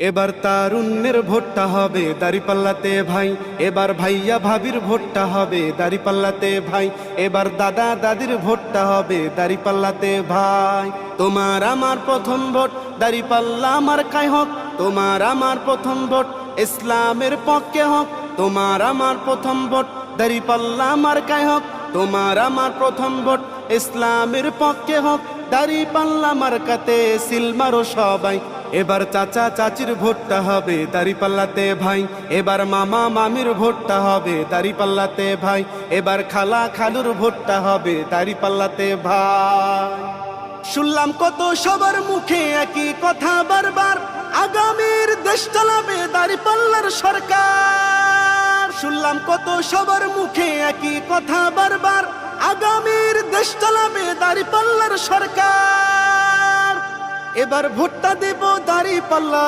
এবার তারুণ্যের ভোটটা হবে দাঁড়িপাল্লাতে ভাই, এবার ভাইয়া ভাবির ভোটটা হবে দাঁড়িপাল্লাতে ভাই, এবার দাদা দাদির ভোটটা হবে দাঁড়িপাল্লাতে ভাই। তোমার আমার প্রথম ভোট দাঁড়িপাল্লা মার্কায় হোক, তোমার আমার প্রথম ভোট ইসলামের পক্ষে হোক, তোমার আমার প্রথম ভোট দাঁড়িপাল্লা মার্কায় হোক, তোমার আমার প্রথম ভোট ইসলামের পক্ষে হোক। দাঁড়িপাল্লা মার্কাতে সিল মারো সবাই, এবার চাচা চাচির ভোটটা হবে দাঁড়িপাল্লাতে ভাই, এবার মামা মামির ভোটটা হবে দাঁড়িপাল্লাতে ভাই, এবার খালা খালুর ভোটটা হবে দাঁড়িপাল্লাতে ভাই। শুনলাম কত সবার মুখে একই কথা বারবার, আগামীর দেশ চালাবে দাঁড়িপাল্লার সরকার। শুনলাম কত সবার মুখে একই কথা বারবার, আগামীর দেশ চালাবে দাঁড়িপাল্লার সরকার। এবার ভোটটা দেব দাঁড়িপাল্লা।